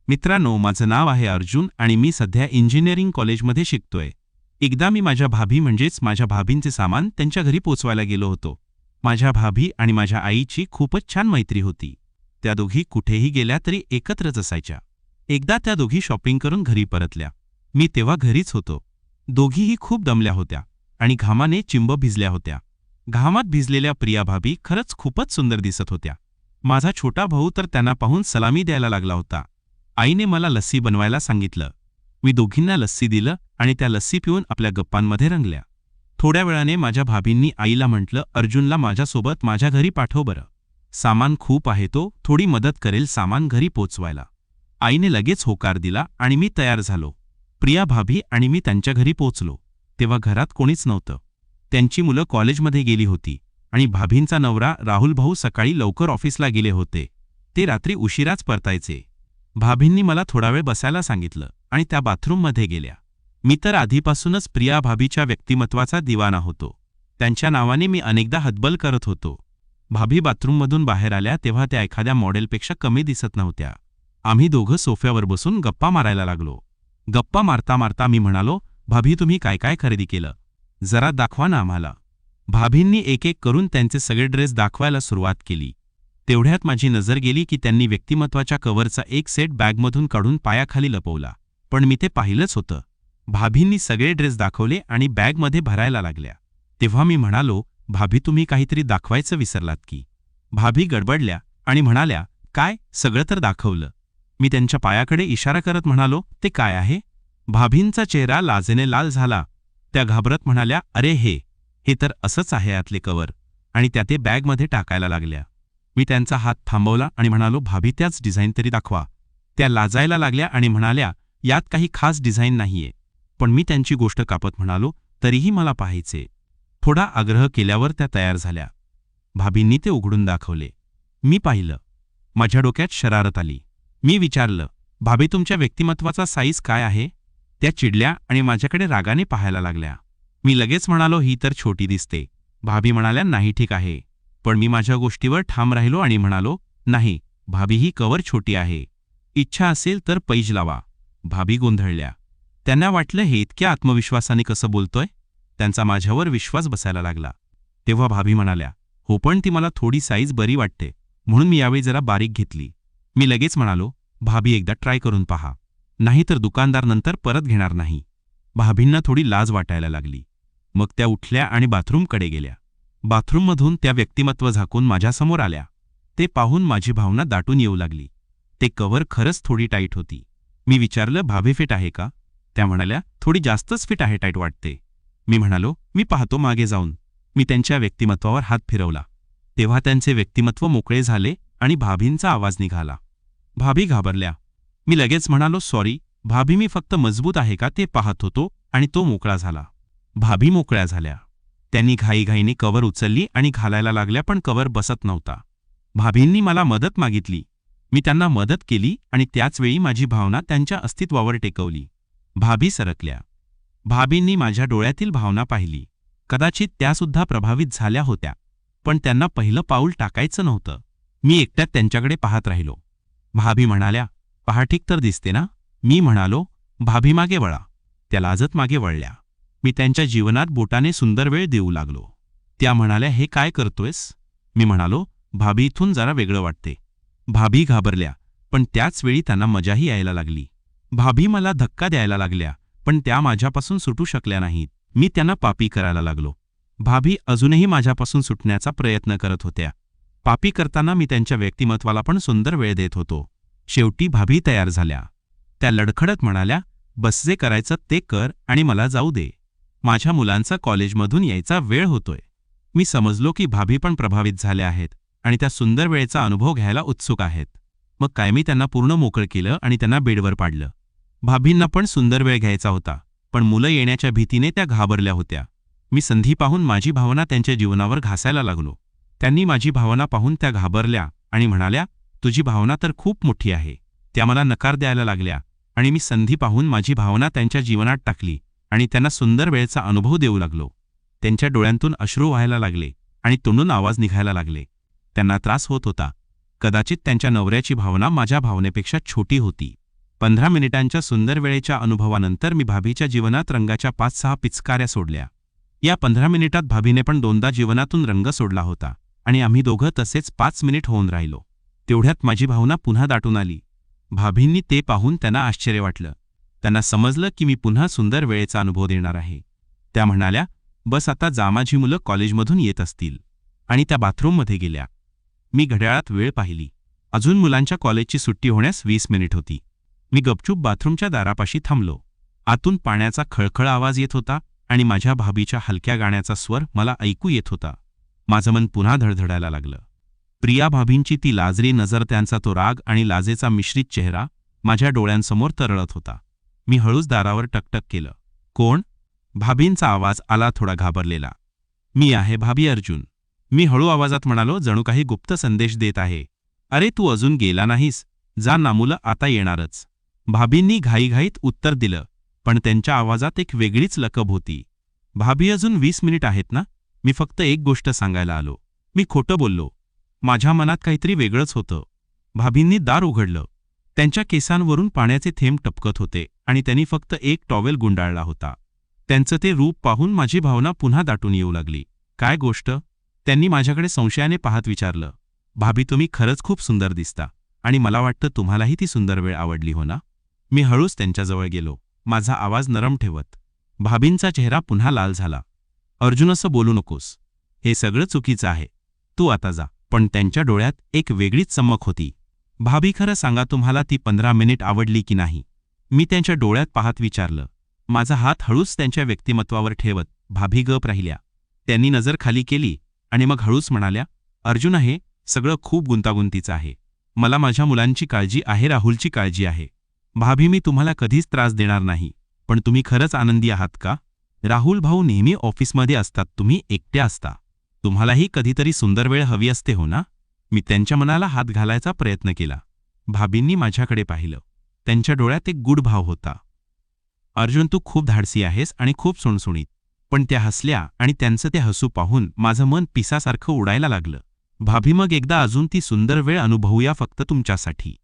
मित्रांनो, माझं नाव आहे अर्जुन आणि मी सध्या इंजिनिअरिंग कॉलेजमध्ये शिकतोय. एकदा मी माझ्या भाभी म्हणजेच माझ्या भाभींचे सामान त्यांच्या घरी पोचवायला गेलो होतो. माझ्या भाभी आणि माझ्या आईची खूपच छान मैत्री होती. त्या दोघी कुठेही गेल्या तरी एकत्रच असायच्या. एकदा त्या दोघी शॉपिंग करून घरी परतल्या. मी तेव्हा घरीच होतो. दोघीही खूप दमल्या होत्या आणि घामाने चिंब भिजल्या होत्या. घामात भिजलेल्या प्रिया भाभी खरंच खूपच सुंदर दिसत होत्या. माझा छोटा भाऊ तर त्यांना पाहून सलामी द्यायला लागला होता. आईने मला लस्सी बनवायला सांगितलं. मी दोघींना लस्सी दिलं आणि त्या लस्सी पिऊन आपल्या गप्पांमध्ये रंगल्या. थोड्या वेळाने माझ्या भाभींनी आईला म्हटलं, अर्जुनला माझ्यासोबत माझ्या घरी पाठव बरं. सामान खूप आहे, तो थोडी मदत करेल सामान घरी पोचवायला. आईने लगेच होकार दिला आणि मी तयार झालो. प्रिया भाभी आणि मी त्यांच्या घरी पोचलो. तेव्हा घरात कोणीच नव्हतं. त्यांची मुलं कॉलेजमध्ये गेली होती आणि भाभींचा नवरा राहुल भाऊ सकाळी लवकर ऑफिसला गेले होते. ते रात्री उशिराच परतायचे. भाभींनी मला थोडा वेळ बसायला सांगितलं आणि त्या बाथरूममध्ये गेल्या. मी तर आधीपासूनच प्रिया भाभीच्या व्यक्तिमत्वाचा दिवाना होतो. त्यांच्या नावाने मी अनेकदा हतबल करत होतो. भाभी बाथरूममधून बाहेर आल्या तेव्हा त्या एखाद्या मॉडेलपेक्षा कमी दिसत नव्हत्या. आम्ही दोघं सोफ्यावर बसून गप्पा मारायला लागलो. गप्पा मारता मारता मी म्हणालो, भाभी तुम्ही काय काय खरेदी केलं, जरा दाखवा ना आम्हाला. भाभींनी एक एक करून त्यांचे सगळे ड्रेस दाखवायला सुरुवात केली. तेवढ्यात माझी नजर गेली की त्यांनी व्यक्तिमत्वाच्या कव्हरचा एक सेट बॅगमधून काढून पायाखाली लपवला. पण मी ते पाहिलंच होतं. भाभींनी सगळे ड्रेस दाखवले आणि बॅगमध्ये भरायला लागल्या. तेव्हा मी म्हणालो, भाभी तुम्ही काहीतरी दाखवायचं विसरलात की. भाभी गडबडल्या आणि म्हणाल्या, काय, सगळं तर दाखवलं. मी त्यांच्या पायाकडे इशारा करत म्हणालो, ते काय आहे. भाभींचा चेहरा लाजेने लाल झाला. त्या घाबरत म्हणाल्या, अरे हे तर असंच आहे आतले कवर, आणि त्या ते बॅगमध्ये टाकायला लागल्या. मी त्यांचा हात थांबवला आणि म्हणालो, भाभी त्याच डिझाईन तरी दाखवा. त्या लाजायला लागल्या आणि म्हणाल्या, यात काही खास डिझाईन नाहीये. पण मी त्यांची गोष्ट कापत म्हणालो, तरीही मला पाहायचे. थोडा आग्रह केल्यावर त्या तयार झाल्या. भाभींनी ते उघडून दाखवले. मी पाहिलं. माझ्या डोक्यात शरारत आली. मी विचारलं, भाभी तुमच्या व्यक्तिमत्वाचा साईज काय आहे. त्या चिडल्या आणि माझ्याकडे रागाने पाहायला लागल्या. मी लगेच म्हणालो, ही तर छोटी दिसते. भाभी म्हणाल्या, नाही ठीक आहे. पण मी माझ्या गोष्टीवर ठाम राहिलो आणि म्हणालो, नाही भाभी, ही कवर छोटी आहे. इच्छा असेल तर पैज लावा. भाभी गोंधळल्या. त्यांना वाटलं, हे इतक्या आत्मविश्वासाने कसं बोलतोय. त्यांचा माझ्यावर विश्वास बसायला लागला. तेव्हा भाभी म्हणाल्या, हो पण ती मला थोडी साईज बरी वाटते म्हणून मी यावेळी जरा बारीक घेतली. मी लगेच म्हणालो, भाभी एकदा ट्राय करून पहा, नाहीतर दुकानदार नंतर परत घेणार नाही. भाभींना थोडी लाज वाटायला लागली. मग त्या उठल्या आणि बाथरूमकडे गेल्या. बाथरूममधून त्या व्यक्तिमत्व झाकून माझ्यासमोर आल्या. ते पाहून माझी भावना दाटून येऊ लागली. ते कव्हर खरंच थोडी टाईट होती. मी विचारलं, भाभी फिट आहे का. त्या म्हणाल्या, थोडी जास्तच फिट आहे, टाईट वाटते. मी म्हणालो, मी पाहतो मागे जाऊन. मी त्यांच्या व्यक्तिमत्वावर हात फिरवला. तेव्हा त्यांचे व्यक्तिमत्व मोकळे झाले आणि भाभींचा आवाज निघाला. भाभी घाबरल्या. मी लगेच म्हणालो, सॉरी भाभी, मी फक्त मजबूत आहे का ते पाहत होतो, आणि तो मोकळा झाला. भाभी मोकळ्या झाल्या. त्यांनी घाईघाईने कवर उचलली आणि घालायला लागल्या, पण कवर बसत नव्हता. भाभींनी मला मदत मागितली. मी त्यांना मदत केली आणि त्याचवेळी माझी भावना त्यांच्या अस्तित्वावर टेकवली. भाभी सरकल्या. भाभींनी माझ्या डोळ्यातील भावना पाहिली. कदाचित त्यासुद्धा प्रभावित झाल्या होत्या, पण त्यांना पहिलं पाऊल टाकायचं नव्हतं. मी एकट्यात त्यांच्याकडे पाहत राहिलो. भाभी म्हणाल्या, पहा ठीक तर दिसते ना. मी म्हणालो, भाभी मागे वळा. त्या लाजत मागे वळल्या. मी त्यांच्या जीवनात बोटाने सुंदर वेळ देऊ लागलो. त्या म्हणाल्या, हे काय करतोयस. मी म्हणालो, भाभी इथून जरा वेगळं वाटते. भाभी घाबरल्या, पण त्याच वेळी त्यांना मजाही यायला लागली. भाभी मला धक्का द्यायला लागल्या, पण त्या माझ्यापासून सुटू शकल्या नाहीत. मी त्यांना पापी करायला लागलो. भाभी अजूनही माझ्यापासून सुटण्याचा प्रयत्न करत होत्या. पापी करताना मी त्यांच्या व्यक्तिमत्वाला पण सुंदर वेळ देत होतो. शेवटी भाभी तयार झाल्या. त्या लडखडत म्हणाल्या, बस जे करायचं ते कर आणि मला जाऊ दे. माझ्या मुलांचा कॉलेजमधून यायचा वेळ होतोय. मी समजलो की भाभी पण प्रभावित झाल्या आहेत आणि त्या सुंदर वेळेचा अनुभव घ्यायला उत्सुक आहेत. मग काय, मी त्यांना पूर्ण मोकळं केलं आणि त्यांना बेडवर पाडलं. भाभींना पण सुंदर वेळ घ्यायचा होता, पण मुलं येण्याच्या भीतीने त्या घाबरल्या होत्या. मी संधी पाहून माझी भावना त्यांच्या जीवनावर घासायला लागलो. त्यांनी माझी भावना पाहून त्या घाबरल्या आणि म्हणाल्या, तुझी भावना तर खूप मोठी आहे. त्या मला नकार द्यायला लागल्या आणि मी संधी पाहून माझी भावना त्यांच्या जीवनात टाकली आणि त्यांना सुंदर वेळेचा अनुभव देऊ लागलो. त्यांच्या डोळ्यांतून अश्रू व्हायला लागले आणि तोंडून आवाज निघायला लागले. त्यांना त्रास होत होता. कदाचित त्यांच्या नवऱ्याची भावना माझ्या भावनेपेक्षा छोटी होती. 15 मिनिटांच्या सुंदर वेळेच्या अनुभवानंतर मी भाभीच्या जीवनात रंगाच्या 5-6 पिचकाऱ्या सोडल्या. या 15 मिनिटात भाभीने पण दोनदा जीवनातून रंग सोडला होता आणि आम्ही दोघं तसेच 5 मिनिट होऊन राहिलो. तेवढ्यात माझी भावना पुन्हा दाटून आली. भाभींनी ते पाहून त्यांना आश्चर्य वाटलं. त्यांना समजलं की मी पुन्हा सुंदर वेळेचा अनुभव देणार आहे. त्या म्हणाल्या, बस आता जा, माझी मुलं कॉलेजमधून येत असतील. आणि त्या बाथरूममध्ये गेल्या. मी घड्याळात वेळ पाहिली. अजून मुलांच्या कॉलेजची सुट्टी होण्यास 20 मिनिट होती. मी गपचूप बाथरूमच्या दारापाशी थांबलो. आतून पाण्याचा खळखळ आवाज येत होता आणि माझ्या भाभीच्या हलक्या गाण्याचा स्वर मला ऐकू येत होता. माझं मन पुन्हा धडधडायला लागलं. प्रिया भाभींची ती लाजरी नजर, त्यांचा तो राग आणि लाजेचा मिश्रित चेहरा माझ्या डोळ्यांसमोर तरळत होता. मी हळूच दारावर टकटक केलं. कोण? भाभींचा आवाज आला, थोडा घाबरलेला. मी आहे भाभी, अर्जुन. मी हळू आवाजात म्हणालो, जणू काही गुप्त संदेश देत आहे. अरे तू अजून गेला नाहीस? जा ना, मुलं आता येणारच. भाभींनी घाईघाईत उत्तर दिलं, पण त्यांच्या आवाजात एक वेगळीच लकब होती. भाभी, अजून 20 मिनिट आहेत ना? मी फक्त एक गोष्ट सांगायला आलो. मी खोटं बोललो. माझ्या मनात काहीतरी वेगळंच होतं. भाभींनी दार उघडलं. त्यांच्या केसांवरून पाण्याचे थेंब टपकत होते आणि त्यांनी फक्त एक टॉवेल गुंडाळला होता. त्यांचं ते रूप पाहून माझी भावना पुन्हा दाटून येऊ लागली. काय गोष्ट? त्यांनी माझ्याकडे संशयाने पाहत विचारलं. भाभी, तुम्ही खरंच खूप सुंदर दिसता आणि मला वाटतं तुम्हालाही ती सुंदर वेळ आवडली हो ना? मी हळूच त्यांच्याजवळ गेलो, माझा आवाज नरम ठेवत. भाभींचा चेहरा पुन्हा लाल झाला. अर्जुन, असं बोलू नकोस. हे सगळं चुकीचं आहे. तू आता जा. पण त्यांच्या डोळ्यात एक वेगळीच चमक होती. भाभी, खरं सांगा, तुम्हाला ती 15 मिनिट आवडली की नाही? मी त्यांच्या डोळ्यात पाहत विचारलं. माझा हात हळूच त्यांच्या व्यक्तिमत्वावर ठेवत भाभी गप राहिल्या. त्यांनी नजर खाली केली आणि मग हळूच म्हणाल्या, अर्जुन, हे सगळं खूप गुंतागुंतीचं आहे. मला माझ्या मुलांची काळजी आहे, राहुलची काळजी आहे. भाभी, मी तुम्हाला कधीच त्रास देणार नाही. पण तुम्ही खरंच आनंदी आहात का? राहुल भाऊ नेहमी ऑफिसमध्ये असतात, तुम्ही एकट्या असता. तुम्हालाही कधीतरी सुंदर वेळ हवी असते हो ना? मी त्यांच्या मनाला हात घालायचा प्रयत्न केला. भाभींनी माझ्याकडे पाहिलं. त्यांच्या डोळ्यात एक गूढ भाव होता. अर्जुन, तू खूप धाडसी आहेस आणि खूप सुणसुणीत. पण त्या हसल्या आणि त्यांचं ते हसू पाहून माझं मन पिसासारखं उडायला लागलं. भाभी, मग एकदा अजून ती सुंदर वेळ अनुभवूया, फक्त तुमच्यासाठी.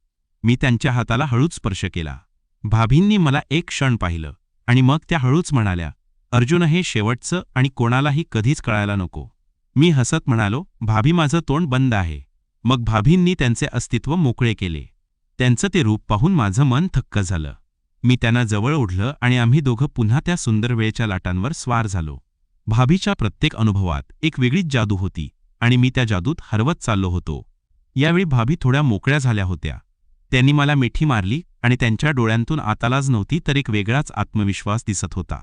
मी त्यांच्या हाताला हळूच स्पर्श केला. भाभींनी मला एक क्षण पाहिलं आणि मग त्या हळूच म्हणाल्या, अर्जुन, हे शेवटचं आणि कोणालाही कधीच कळायला नको. मी हसत म्हणालो, भाभी, माझं तोंड बंद आहे. मग भाभींनी त्यांचे अस्तित्व मोकळे केले. त्यांचं ते रूप पाहून माझं मन थक्क झालं. मी त्यांना जवळ ओढलं आणि आम्ही दोघं पुन्हा त्या सुंदर वेळेच्या लाटांवर स्वार झालो. भाभीच्या प्रत्येक अनुभवात एक वेगळीच जादू होती आणि मी त्या जादूत हरवत चाललो होतो. यावेळी भाभी थोड्या मोकळ्या झाल्या होत्या. त्यांनी मला मिठी मारली आणि त्यांच्या डोळ्यांतून आतालाच नव्हती तर एक वेगळाच आत्मविश्वास दिसत होता.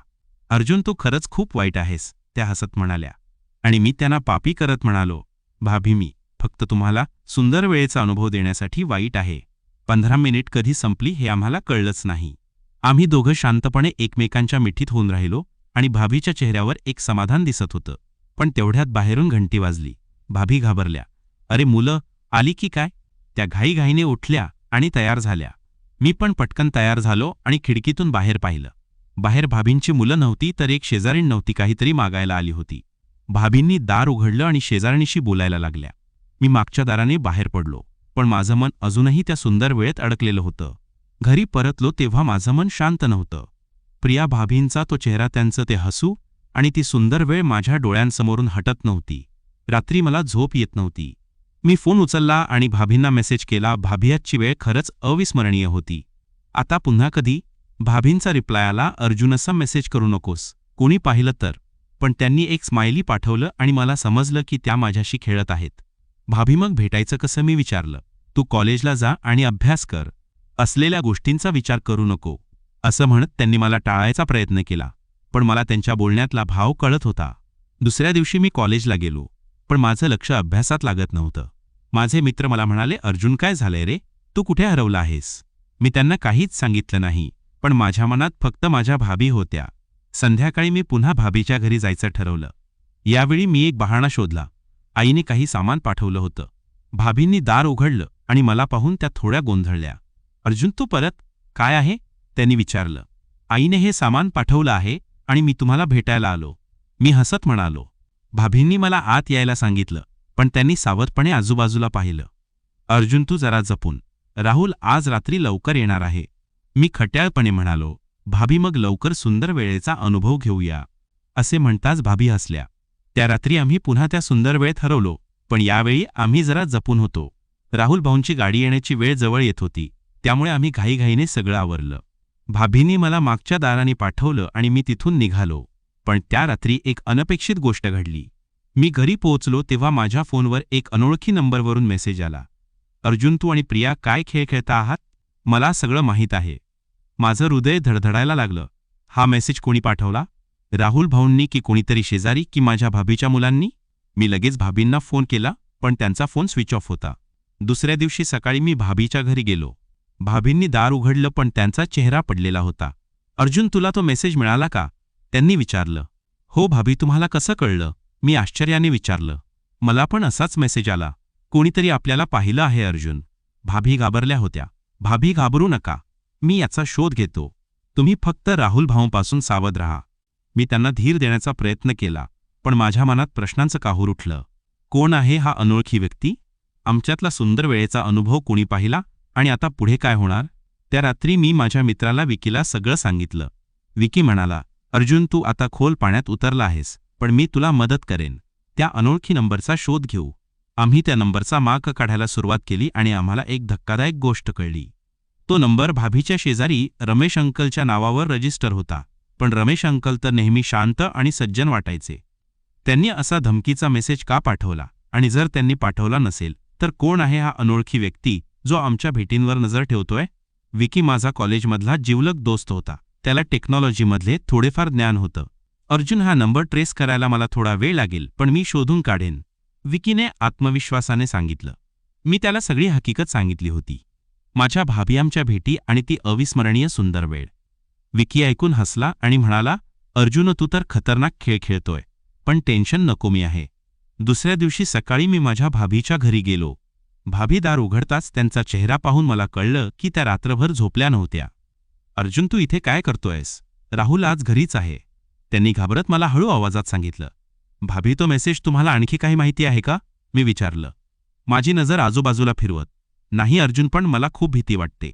अर्जुन, तू खरंच खूप वाईट आहेस, त्या हसत म्हणाल्या. आणि मी त्यांना पापी करत म्हणालो, भाभी, मी फक्त तुम्हाला सुंदर वेळेचा अनुभव देण्यासाठी वाईट आहे. 15 मिनिट कधी संपली हे आम्हाला कळलंच नाही. आम्ही दोघं शांतपणे एकमेकांच्या मिठीत होऊन राहिलो आणि भाभीच्या चेहऱ्यावर एक समाधान दिसत होतं. पण तेवढ्यात बाहेरून घंटी वाजली. भाभी घाबरल्या. अरे, मुलं आली की काय? त्या घाईघाईने उठल्या आणि तयार झाल्या. मी पण पटकन तयार झालो आणि खिडकीतून बाहेर पाहिलं. बाहेर भाभींची मुलं नव्हती तर एक शेजारीण नव्हती, काहीतरी मागायला आली होती. भाभींनी दार उघडलं आणि शेजारणीशी बोलायला लागल्या. मी मागच्या दाराने बाहेर पडलो, पण माझं मन अजूनही त्या सुंदर वेळेत अडकलेलं होतं. घरी परतलो तेव्हा माझं मन शांत नव्हतं. प्रिया भाभींचा तो चेहरा, त्यांचं ते हसू आणि ती सुंदर वेळ माझ्या डोळ्यांसमोरून हटत नव्हती. रात्री मला झोप येत नव्हती. मी फोन उचलला आणि भाभींना मेसेज केला, भाभी, आजची वेळ खरंच अविस्मरणीय होती. आता पुन्हा कधी? भाभींचा रिप्लाय आला, अर्जुन, असा मेसेज करू नकोस, कोणी पाहिलं तर. पण त्यांनी एक स्माइली पाठवलं आणि मला समजलं की त्या माझ्याशी खेळत आहेत. भाभी, मग भेटायचं कसं? मी विचारलं. तू कॉलेजला जा आणि अभ्यास कर, असलेल्या गोष्टींचा विचार करू नको, असं म्हणत त्यांनी मला टाळायचा प्रयत्न केला. पण मला त्यांच्या बोलण्यातला भाव कळत होता. दुसऱ्या दिवशी मी कॉलेजला गेलो, पण माझं लक्ष अभ्यासात लागत नव्हतं. माझे मित्र मला म्हणाले, अर्जुन, काय झालंय रे? तू कुठे हरवला आहेस? मी त्यांना काहीच सांगितलं नाही, पण माझ्या मनात फक्त माझ्या भाभी होत्या. संध्याकाळी मी पुन्हा भाभीच्या घरी जायचं ठरवलं. यावेळी मी एक बहाणा शोधला. आईने काही सामान पाठवलं होतं. भाभींनी दार उघडलं आणि मला पाहून त्या थोड्या गोंधळल्या. अर्जुन, तू परत? काय आहे? त्यांनी विचारलं. आईने हे सामान पाठवलं आहे आणि मी तुम्हाला भेटायला आलो, मी हसत म्हणालो. भाभींनी मला आत यायला सांगितलं, पण त्यांनी सावधपणे आजूबाजूला पाहिलं. अर्जुन, तू जरा जपून. राहुल आज रात्री लवकर येणार आहे. मी खट्याळपणे म्हणालो, भाभी मग लवकर सुंदर वेळेचा अनुभव घेऊया. असे म्हणताच भाभी हसल्या. त्या रात्री आम्ही पुन्हा त्या सुंदर वेळेत हरवलो, पण यावेळी आम्ही जरा जपून होतो. राहुल भाऊंची गाडी येण्याची वेळ जवळ येत होती, त्यामुळे आम्ही घाईघाईने सगळं आवरलं. भाभींनी मला मागच्या दाराने पाठवलं आणि मी तिथून निघालो. पण त्या रात्री एक अनपेक्षित गोष्ट घडली. मी घरी पोहोचलो तेव्हा माझ्या फोनवर एक अनोळखी नंबरवरून मेसेज आला. अर्जुन, तू आणि प्रिया काय खेळ खेळता आहात? मला सगळं माहीत आहे. माझं हृदय धडधडायला लागलं. हा मेसेज कोणी पाठवला? राहुल भाऊंनी की कोणीतरी शेजारी की माझ्या भाभीच्या मुलांनी? मी लगेच भाभींना फोन केला, पण त्यांचा फोन स्विच ऑफ होता. दुसऱ्या दिवशी सकाळी मी भाभीच्या घरी गेलो. भाभींनी दार उघडलं, पण त्यांचा चेहरा पडलेला होता. अर्जुन, तुला तो मेसेज मिळाला का? त्यांनी विचारलं. हो भाभी, तुम्हाला कसं कळलं? मी आश्चर्याने विचारलं. मला पण असाच मेसेज आला. कोणीतरी आपल्याला पाहिलं आहे अर्जुन. भाभी घाबरल्या होत्या. भाभी, घाबरू नका, मी याचा शोध घेतो. तुम्ही फक्त राहुल भाऊंपासून सावध राहा. मी त्यांना धीर देण्याचा प्रयत्न केला, पण माझ्या मनात प्रश्नांचं काहूर उठलं. कोण आहे हा अनोळखी व्यक्ती? आमच्यातला सुंदर वेळेचा अनुभव कोणी पाहिला? आणि आता पुढे काय होणार? त्या रात्री मी माझ्या मित्राला विकीला सगळं सांगितलं. विकी म्हणाला, अर्जुन, तू आता खोल पाण्यात उतरला आहेस, पण मी तुला मदत करेन. त्या अनोळखी नंबरचा शोध घेऊ. आम्ही त्या नंबरचा माग काढायला सुरुवात केली आणि आम्हाला एक धक्कादायक गोष्ट कळली. तो नंबर भाभीच्या शेजारी रमेश अंकलच्या नावावर रजिस्टर होता. पण रमेश अंकल तर नेहमी शांत आणि सज्जन वाटायचे. त्यांनी असा धमकीचा मेसेज का पाठवला? आणि जर त्यांनी पाठवला नसेल तर कोण आहे हा अनोळखी व्यक्ती जो आमच्या भेटींवर नजर ठेवतोय? विकी माझा कॉलेजमधला जिवलग दोस्त होता. त्याला टेक्नॉलॉजीमधले थोडेफार ज्ञान होतं. अर्जुन, हा नंबर ट्रेस करायला मला थोडा वेळ लागेल, पण मी शोधून काढेन, विकीने आत्मविश्वासाने सांगितलं. मी त्याला सगळी हकीकत सांगितली होती. माझ्या भाभी, आमच्या भेटी आणि ती अविस्मरणीय सुंदर वेळ. विकी ऐकून हसला आणि म्हणाला, अर्जुन, तू तर खतरनाक खेळ खेळतोय, पण टेन्शन नको, मी आहे. दुसऱ्या दिवशी सकाळी मी माझ्या भाभीच्या घरी गेलो. भाभी दार उघडताच त्यांचा चेहरा पाहून मला कळलं की त्या रात्रभर झोपल्या नव्हत्या. अर्जुन, तू इथे काय करतोयस? राहुल आज घरीच आहे, त्यांनी घाबरत मला हळू आवाजात सांगितलं. भाभी, तो मेसेज तुम्हाला आणखी काही माहिती आहे का? मी विचारलं, माझी नजर आजूबाजूला फिरवत. नाही अर्जुन, पण मला खूप भीती वाटते.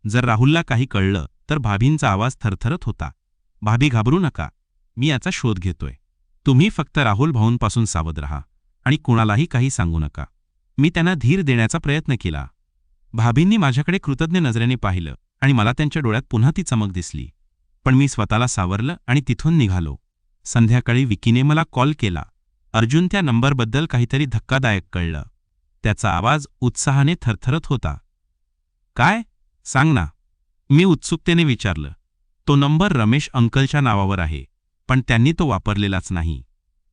जर राहुलला काही कळलं तर? भाभींचा आवाज थरथरत होता. भाभी, घाबरू नका, मी याचा शोध घेतोय. तुम्ही फक्त राहुल भाऊंपासून सावध राहा आणि कुणालाही काही सांगू नका. मी त्यांना धीर देण्याचा प्रयत्न केला. भाभींनी माझ्याकडे कृतज्ञ नजरेने पाहिलं आणि मला त्यांच्या डोळ्यात पुन्हा ती चमक दिसली. पण मी स्वतःला सावरलं आणि तिथून निघालो. संध्याकाळी विकीने मला कॉल केला. अर्जुन, त्या नंबरबद्दल काहीतरी धक्कादायक कळलं. त्याचा आवाज उत्साहाने थरथरत होता. काय? सांग ना, मी उत्सुकतेने विचारलं. तो नंबर रमेश अंकलच्या नावावर आहे, पण त्यांनी तो वापरलेलाच नाही.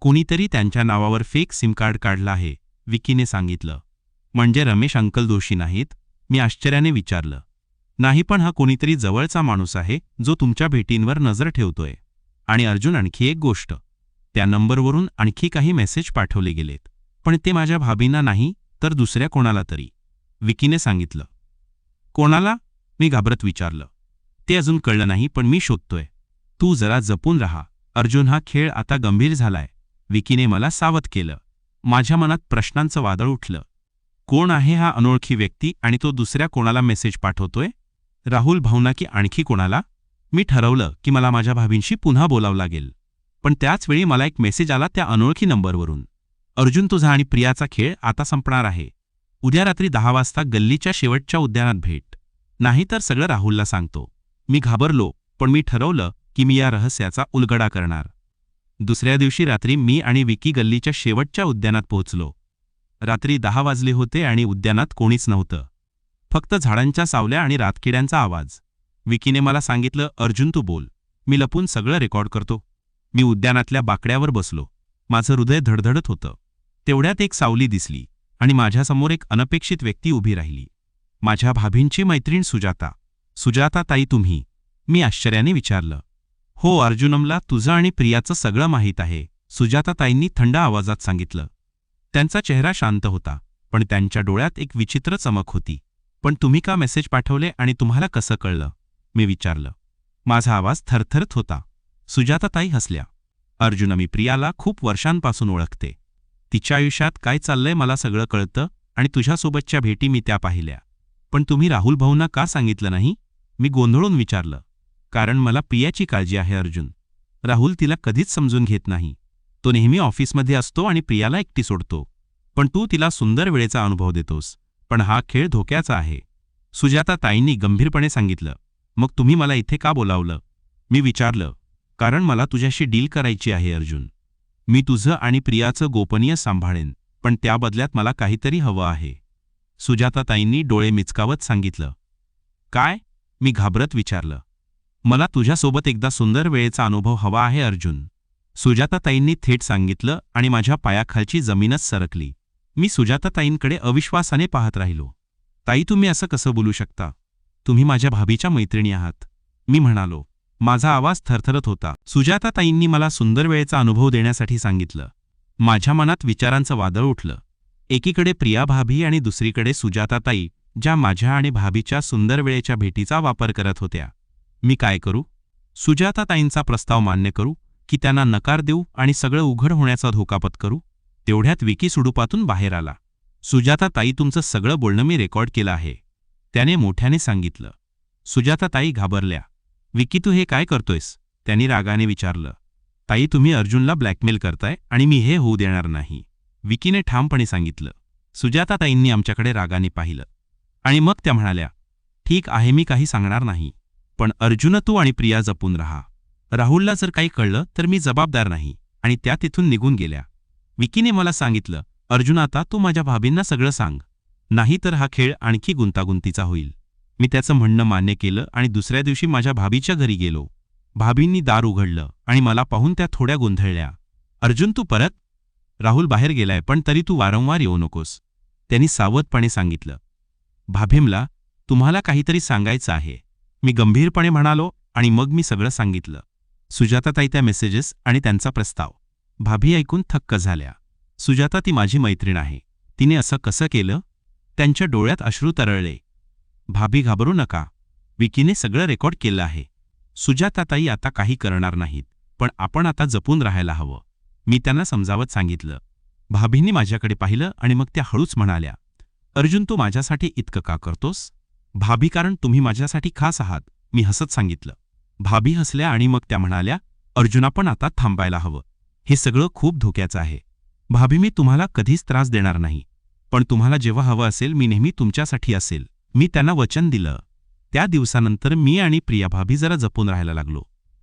कोणीतरी त्यांच्या नावावर फेक सिम कार्ड काढलं आहे, विकीने सांगितलं. म्हणजे रमेश अंकल दोषी नाहीत? मी आश्चर्याने विचारलं. नाही, पण हा कोणीतरी जवळचा माणूस आहे जो तुमच्या भेटींवर नजर ठेवतोय. आणि अर्जुन, आणखी एक गोष्ट, त्या नंबरवरून आणखी काही मेसेज पाठवले गेलेत, पण ते माझ्या भाभींना नाही तर दुसऱ्या कोणाला तरी, विकीने सांगितलं. कोणाला? मी घाबरत विचारलं. ते अजून कळलं नाही, पण मी शोधतोय. तू जरा जपून राहा अर्जुन, हा खेळ आता गंभीर झालाय, विकीने मला सावध केलं. माझ्या मनात प्रश्नांचं वादळ उठलं. कोण आहे हा अनोळखी व्यक्ती आणि तो दुसऱ्या कोणाला मेसेज पाठवतोय? राहुल भाऊंना की आणखी कोणाला? मी ठरवलं की मला माझ्या भाभींशी पुन्हा बोलावं लागेल. पण त्याच वेळी मला एक मेसेज आला त्या अनोळखी नंबरवरून. अर्जुन, तुझा आणि प्रियाचा खेळ आता संपणार आहे. उद्या रात्री 10 वाजता गल्लीच्या शेवटच्या उद्यानात भेट. नाहीतर सगळं राहुलला सांगतो. मी घाबरलो, पण मी ठरवलं की मी या रहस्याचा उलगडा करणार. दुसऱ्या दिवशी रात्री मी आणि विकी गल्लीच्या शेवटच्या उद्यानात पोहोचलो. रात्री 10 वाजले होते आणि उद्यानात कोणीच नव्हतं. फक्त झाडांच्या सावल्या आणि रातकिड्यांचा आवाज. विकीने मला सांगितलं, अर्जुन, तू बोल, मी लपून सगळं रेकॉर्ड करतो. मी उद्यानातल्या बाकड्यावर बसलो. माझं हृदय धडधडत होतं. तेवढ्यात एक सावली दिसली आणि माझ्यासमोर एक अनपेक्षित व्यक्ती उभी राहिली. माझ्या भाभींची मैत्रीण सुजाता. सुजाता ताई, तुम्ही? मी आश्चर्याने विचारलं. हो अर्जुनमला तुझं आणि प्रियाचं सगळं माहीत आहे, सुजाता ताईंनी थंड आवाजात सांगितलं. त्यांचा चेहरा शांत होता, पण त्यांच्या डोळ्यात एक विचित्र चमक होती. पण तुम्ही का मेसेज पाठवले आणि तुम्हाला कसं कळलं? मी विचारलं. माझा आवाज थरथरत होता. सुजाता ताई हसल्या. अर्जुन, मी प्रियाला खूप वर्षांपासून ओळखते. तिच्या आयुष्यात काय चाललंय मला सगळं कळतं आणि तुझ्यासोबतच्या भेटी मी त्या पाहिल्या. पण तुम्ही राहुल भाऊंना का सांगितलं नाही? मी गोंधळून विचारलं. कारण मला प्रियाची काळजी आहे अर्जुन. राहुल तिला कधीच समजून घेत नाही. तो नेहमी ऑफिसमध्ये असतो आणि प्रियाला एकटी सोडतो. पण तू तिला सुंदर वेळेचा अनुभव देतोस. पण हा खेळ धोक्याचा आहे. सुजाता ताईंनी गंभीरपणे सांगितलं. मग तुम्ही मला इथे का बोलावलं? मी विचारलं. कारण मला तुझ्याशी डील करायची आहे अर्जुन. मी तुझं आणि प्रियाचं गोपनीय सांभाळेन, पण त्या बदल्यात मला काहीतरी हवं आहे. सुजाता ताईंनी डोळे मिचकावत सांगितलं. काय? मी घाबरत विचारलं. मला तुझ्यासोबत एकदा सुंदर वेळेचा अनुभव हवा आहे अर्जुन. सुजाता ताईंनी थेट सांगितलं आणि माझ्या पायाखालची जमीनच सरकली. मी सुजाता ताईंकडे अविश्वासाने पाहत राहिलो. ताई, तुम्ही असं कसं बोलू शकता? तुम्ही माझ्या भाभीच्या मैत्रिणी आहात, मी म्हणालो. माझा आवाज थरथरत होता. सुजाता ताईंनी मला सुंदर वेळेचा अनुभव देण्यासाठी सांगितलं. माझ्या मनात विचारांचं वादळ उठलं. एकीकडे प्रिया भाभी आणि दुसरीकडे सुजाता ताई, ज्या माझ्या आणि भाभीच्या सुंदर वेळेच्या भेटीचा वापर करत होत्या. मी काय करू? सुजाता ताईंचा प्रस्ताव मान्य करू की त्यांना नकार देऊ आणि सगळं उघड होण्याचा धोका पत्करू? तेवढ्यात विकी सुडुपातून बाहेर आला. सुजाता ताई, तुमचं सगळं बोलणं मी रेकॉर्ड केलं आहे, त्याने मोठ्याने सांगितलं. सुजाता ताई घाबरल्या. विकी, तू हे काय करतोयस? त्यांनी रागाने विचारलं. ताई, तुम्ही अर्जुनला ब्लॅकमेल करताय आणि मी हे होऊ देणार नाही, विकीने ठामपणे सांगितलं. सुजाता ताईंनी आमच्याकडे रागाने पाहिलं आणि मग त्या म्हणाल्या. ठीक आहे, मी काही सांगणार नाही, पण अर्जुन, तू आणि प्रिया जपून राहा. राहुलला जर काही कळलं तर मी जबाबदार नाही. आणि त्या तिथून निघून गेल्या. विकीने मला सांगितलं. अर्जुन, आता तू माझ्या भाभींना सगळं सांग, नाही तर हा खेळ आणखी गुंतागुंतीचा होईल. मी त्याचं म्हणणं मान्य केलं आणि दुसऱ्या दिवशी माझ्या भाभीच्या घरी गेलो. भाभींनी दार उघडलं आणि मला पाहून त्या थोड्या गोंधळल्या. अर्जुन, तू परत? राहुल बाहेर गेलाय, पण तरी तू वारंवार येऊ नकोस, त्यांनी सावधपणे सांगितलं. भाभीमला, तुम्हाला काहीतरी सांगायचं आहे, मी गंभीरपणे म्हणालो आणि मग मी सगळं सांगितलं. सुजाताताई, त्या मेसेजेस आणि त्यांचा प्रस्ताव. भाभी ऐकून थक्क झाल्या. सुजाता, ती माझी मैत्रीण आहे, तिने असं कसं केलं? त्यांच्या डोळ्यात अश्रू तरळले. भाभी, घाबरू नका, विकीने सगळं रेकॉर्ड केलं आहे. सुजाताताई आता काही करणार नाहीत, पण आपण आता जपून राहायला हवं, मी त्यांना समजावत सांगितलं. भाभींनी माझ्याकडे पाहिलं आणि मग त्या हळूच म्हणाल्या. अर्जुन, तू माझ्यासाठी इतकं का करतोस? भाभी, कारण तुम्ही माझ्यासाठी खास आहात, मी हसत सांगितलं. भाभी हसल्या आणि मग त्या म्हणाल्या. अर्जुन, आपण आता थांबायला हवं, हे सगळं खूप धोक्याचं आहे. भाभी, मी तुम्हाला कधीच त्रास देणार नाही, पण तुम्हाला जेव्हा हवं असेल मी नेहमी तुमच्यासाठी असेल, मी त्यांना वचन दिलं. त्या दिवसानंतर मी आणि प्रिया भाभी जरा जपून राहायला लागलो.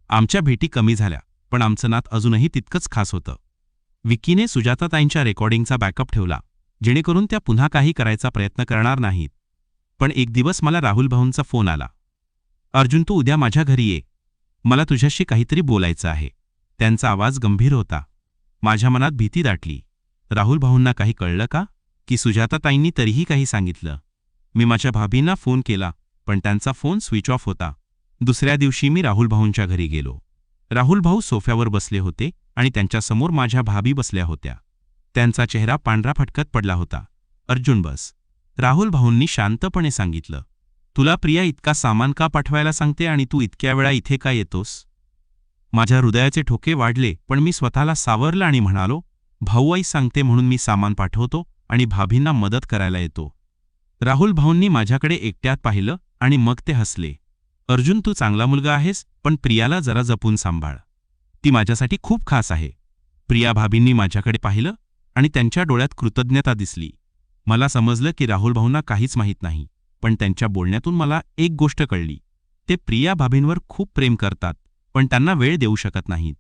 आमच्या भेटी कमी झाल्या, पण आमचं नात अजूनही तितकंच खास होतं. विकीने सुजाताताईंच्या रेकॉर्डिंगचा बॅकअप ठेवला, जेणेकरून त्या पुन्हा काही करायचा प्रयत्न करणार नाहीत. पण एक दिवस मला राहुल भाऊंचा फोन आला. अर्जुन, तू उद्या माझ्या घरी ये, मला तुझ्याशी काहीतरी बोलायचं आहे. त्यांचा आवाज गंभीर होता. माझ्या मनात भीती दाटली. राहुल भाऊंना काही कळलं का, की सुजाताताईंनी तरीही काही सांगितलं? मी माझ्या भाभींना फोन केला, पण त्यांचा फोन स्विच ऑफ होता. दुसऱ्या दिवशी मी राहुल भाऊंच्या घरी गेलो. राहुल भाऊ सोफ्यावर बसले होते आणि त्यांच्यासमोर माझ्या भाभी बसल्या होत्या. त्यांचा चेहरा पांढरा फटकत पडला होता. अर्जुन, बस, राहुल भाऊंनी शांतपणे सांगितलं. तुला प्रिया इतका सामान का पाठवायला सांगते आणि तू इतक्या वेळा इथे का येतोस? माझ्या हृदयाचे ठोके वाढले, पण मी स्वतःला सावरलं आणि म्हणालो, भाऊआई सांगते म्हणून मी सामान पाठवतो आणि भाभींना मदत करायला येतो. राहुल भाऊंनी माझ्याकडे एकट्यात पाहिलं आणि मग ते हसले. अर्जुन, तू चांगला मुलगा आहेस, पण प्रियाला जरा जपून सांभाळ, ती माझ्यासाठी खूप खास आहे. प्रिया भाभींनी माझ्याकडे पाहिलं आणि त्यांच्या डोळ्यात कृतज्ञता दिसली. मला समजलं की राहुल भाऊंना काहीच माहीत नाही, पण त्यांच्या बोलण्यातून मला एक गोष्ट कळली. ते प्रिया भाभींवर खूप प्रेम करतात, पण त्यांना वेळ देऊ शकत नाहीत.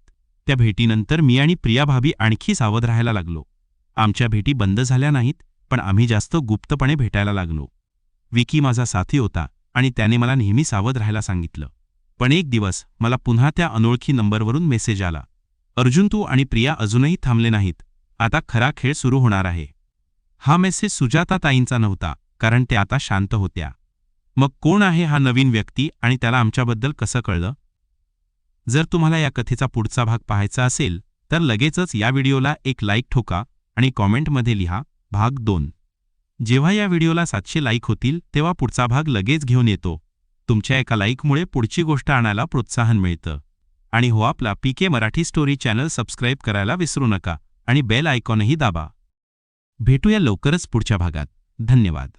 त्या भेटीनंतर मी आणि प्रिया भाभी आणखी सावध राहायला लागलो. आमच्या भेटी बंद झाल्या नाहीत, पण आम्ही जास्त गुप्तपणे भेटायला लागलो. विकी माझा साथी होता आणि त्याने मला नेहमी सावध राहायला सांगितलं. पण एक दिवस मला पुन्हा त्या अनोळखी नंबरवरून मेसेज आला. अर्जुन, तू आणि प्रिया अजूनही थांबले नाहीत, आता खरा खेळ सुरू होणार आहे. हा मेसेज सुजाताताईंचा नव्हता, कारण ते आता शांत होत्या. मग कोण आहे हा नवीन व्यक्ती आणि त्याला आमच्याबद्दल कसं कळलं? जर तुम्हाला या कथेचा पुढचा भाग पाहायचा असेल तर लगेचच या व्हिडिओला एक लाईक ठोका आणि कॉमेंटमध्ये लिहा भाग 2. जेव्हा या व्हिडिओला 700 लाईक होतील तेव्हा पुढचा भाग लगेच घेऊन येतो. तुमच्या एका लाईकमुळे पुढची गोष्ट आणायला प्रोत्साहन मिळतं. आणि हो, आपला पीके मराठी स्टोरी चॅनल सबस्क्राईब करायला विसरू नका आणि बेल आयकॉनही दाबा. भेटूया लवकरच पुढच्या भागात. धन्यवाद.